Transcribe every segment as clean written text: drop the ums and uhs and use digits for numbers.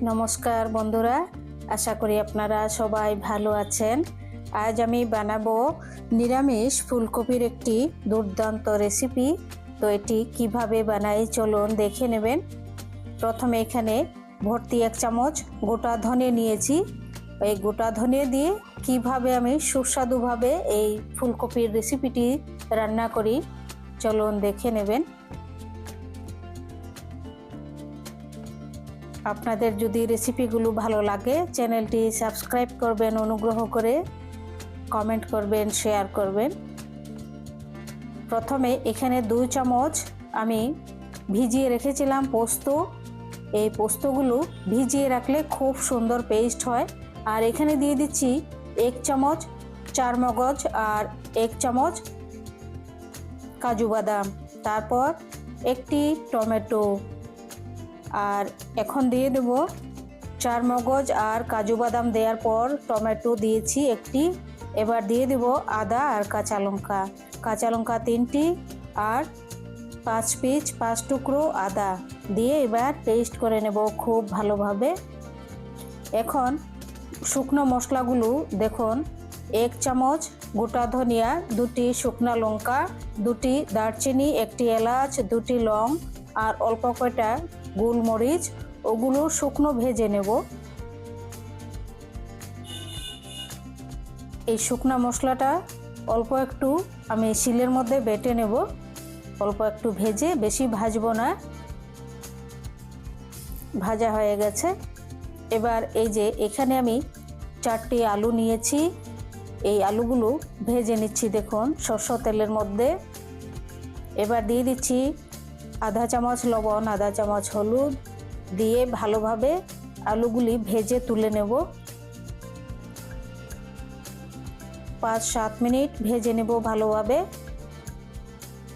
নমস্কার বন্ধুরা, আশা করি আপনারা সবাই ভালো আছেন। আজ আমি বানাবো নিরামিষ ফুলকপির একটি দুর্দান্ত রেসিপি। তো এটি কিভাবে বানাই চলুন দেখে নেবেন। প্রথমে এখানে ভর্তি 1 চামচ গোটা ধনে নিয়েছি। এই গোটা ধনে দিয়ে কিভাবে আমি সুস্বাদুভাবে এই ফুলকপির রেসিপিটি রান্না করি চলুন দেখে নেবেন। আপনাদের যদি রেসিপিগুলো ভালো লাগে চ্যানেলটি সাবস্ক্রাইব করবেন, অনুগ্রহ করে কমেন্ট করবেন, শেয়ার করবেন। প্রথমে এখানে 2 চামচ আমি ভিজিয়ে রেখেছিলাম পোস্ত। এই পোস্তগুলো ভিজিয়ে রাখলে খুব সুন্দর পেস্ট হয়। আর এখানে দিয়ে দিচ্ছি 1 চামচ চারমগজ আর 1 চামচ কাজু বাদাম, তারপর একটি টমেটো। আর এখন দিয়ে দেব চারমগজ আর কাজু বাদাম দেওয়ার পর টমেটো দিয়েছি একটি। এবার দিয়ে দেব আদা আর কাঁচা লঙ্কা 3টি আর 5 টুকরো আদা দিয়ে এবার পেস্ট করে নেব খুব ভালোভাবে। এখন শুকনো মশলাগুলো দেখুন, 1 চামচ গোটা ধনিয়া, 2টি শুকনো লঙ্কা, 2টি দারচিনি, 1টি এলাচ, 2টি লং আর অল্প কয়টা গোলমরিচ, ওগুলো শুকনো ভেজে নেব। এই শুকনো মশলাটা অল্প একটু আমি শিলের মধ্যে বেটে নেব, অল্প একটু ভেজে, বেশি ভাজবো না। ভাজা হয়ে গেছে। এবার এই যে এখানে আমি 4টি আলু নিয়েছি, এই আলুগুলো ভেজে নিচ্ছি দেখুন সরষের তেলের মধ্যে। এবার দিয়ে দিচ্ছি আধা চামচ লবণ, আধা চামচ হলুদ দিয়ে ভালোভাবে আলুগুলি ভেজে তুলে নেব। 5-7 মিনিট ভেজে নেব ভালোভাবে।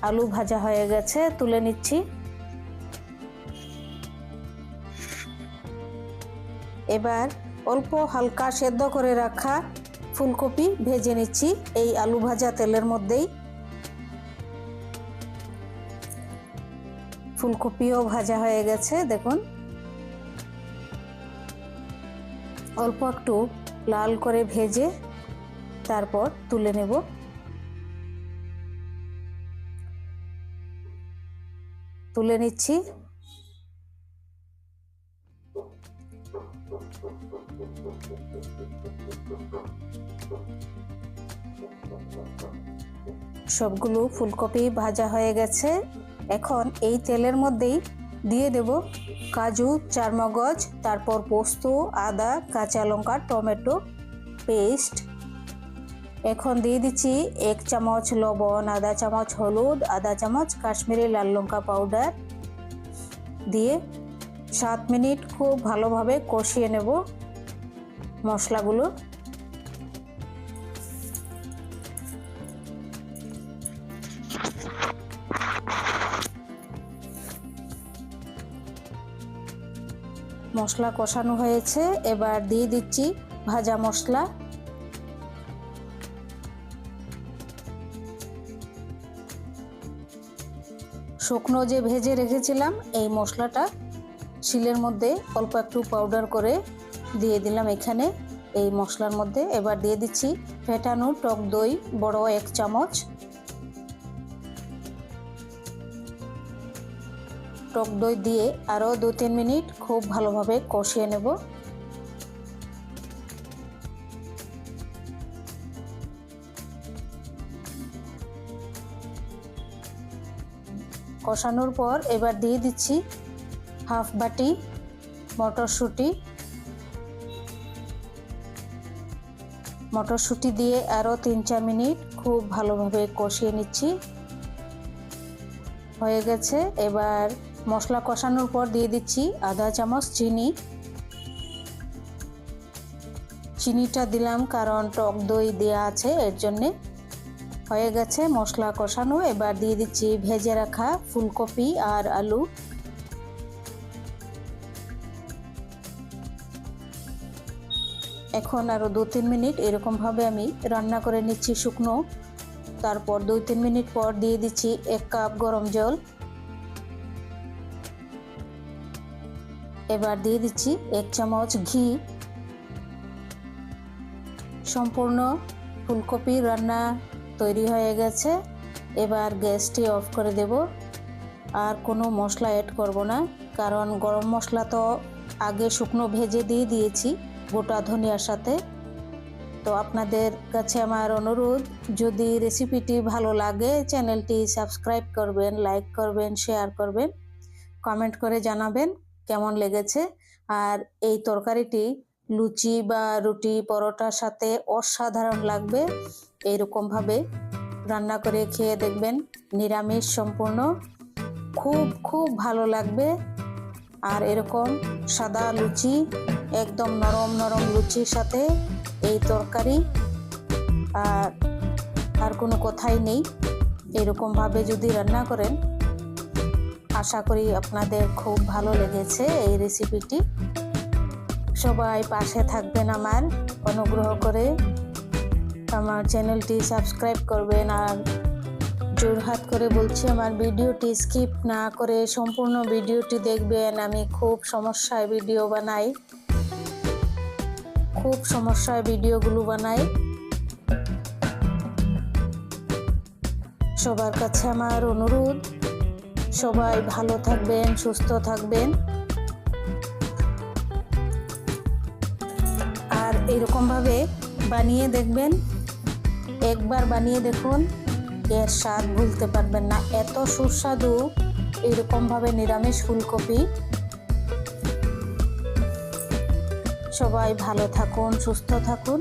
আলু ভাজা হয়ে গেছে, তুলে নিচ্ছি। এবার অল্প হালকা সেদ্ধ করে রাখা ফুলকপি ভেজে নিচ্ছি এই আলু ভাজা তেলের মধ্যেই। ফুলকপিও ভাজা হয়ে গেছে দেখুন, অল্প একটু লাল করে ভেজে তারপর তুলে নেব। তুলে নিচ্ছি। সবগুলো ফুলকপি ভাজা হয়ে গেছে। এখন এই তেলের মধ্যেই দিয়ে দেব কাজু, চারমগজ, তারপর পোস্ত, আদা, কাঁচা লঙ্কা, টমেটো পেস্ট। এখন দিয়ে দিচ্ছি 1 চামচ লবণ, আধা চামচ হলুদ, আধা চামচ কাশ্মীরি লাল লঙ্কা পাউডার দিয়ে 7 মিনিট খুব ভালোভাবে কষিয়ে নেব মশলাগুলো। মশলা কষানো হয়েছে, এবার দিয়ে দিচ্ছি ভাজা মশলা। শুকনো যে ভেজে রেখেছিলাম এই মশলাটা শিলের মধ্যে অল্প একটু পাউডার করে দিয়ে দিলাম এখানে এই মশলার মধ্যে। এবার দিয়ে দিচ্ছি ফেটানো টক দই বড় 1 চামচ। টক দই দিয়ে আরও 2-3 মিনিট খুব ভালোভাবে কষিয়ে নেব। কষানোর পর এবার দিয়ে দিচ্ছি হাফ বাটি মটরশুঁটি দিয়ে আরও 3-4 মিনিট খুব ভালোভাবে কষিয়ে নিচ্ছি। হয়ে গেছে। এবার মশলা কষানোর পর দিয়ে দিচ্ছি আধা চামচ চিনিটা দিলাম কারণ টক দই দেওয়া আছে এর জন্যে। হয়ে গেছে মশলা কষানো। এবার দিয়ে দিচ্ছি ভেজে রাখা ফুলকপি আর আলু। এখন আরও 2-3 মিনিট এরকমভাবে আমি রান্না করে নিচ্ছি শুকনো। তারপর 2-3 মিনিট পর দিয়ে দিচ্ছি 1 কাপ গরম জল। এবার দিয়ে দিচ্ছি 1 চামচ ঘি। সম্পূর্ণ ফুলকপি রান্না তৈরি হয়ে গেছে। এবার গ্যাসটি অফ করে দেব। আর কোনো মশলা অ্যাড করব না, কারণ গরম মশলা তো আগে শুকনো ভেজে দিয়ে দিয়েছি গোটা ধনিয়ার সাথে। তো আপনাদের কাছে আমার অনুরোধ, যদি রেসিপিটি ভালো লাগে চ্যানেলটি সাবস্ক্রাইব করবেন, লাইক করবেন, শেয়ার করবেন, কমেন্ট করে জানাবেন কেমন লেগেছে। আর এই তরকারিটি লুচি বা রুটি পরোটার সাথে অসাধারণ লাগবে। এইরকমভাবে রান্না করে খেয়ে দেখবেন, নিরামিষ সম্পূর্ণ, খুব ভালো লাগবে। আর এরকম সাদা লুচি, একদম নরম নরম লুচির সাথে এই তরকারি আর কোনো কথাই নেই। এরকমভাবে যদি রান্না করেন, আশা করি আপনাদের খুব ভালো লেগেছে এই রেসিপিটি। সবাই পাশে থাকবেন আমার, অনুগ্রহ করে আমার চ্যানেলটি সাবস্ক্রাইব করবেন। আর জোরহাত করে বলছি, আমার ভিডিওটি স্কিপ না করে সম্পূর্ণ ভিডিওটি দেখবেন। আমি খুব সমস্যায় ভিডিওগুলো বানাই। সবার কাছে আমার অনুরোধ, সবাই ভালো থাকবেন, সুস্থ থাকবেন। আর এরকমভাবে বানিয়ে দেখবেন, একবার বানিয়ে দেখুন, এর স্বাদ ভুলতে পারবেন না। এত সুস্বাদু এরকমভাবে নিরামিষ ফুলকপি। সবাই ভালো থাকুন, সুস্থ থাকুন।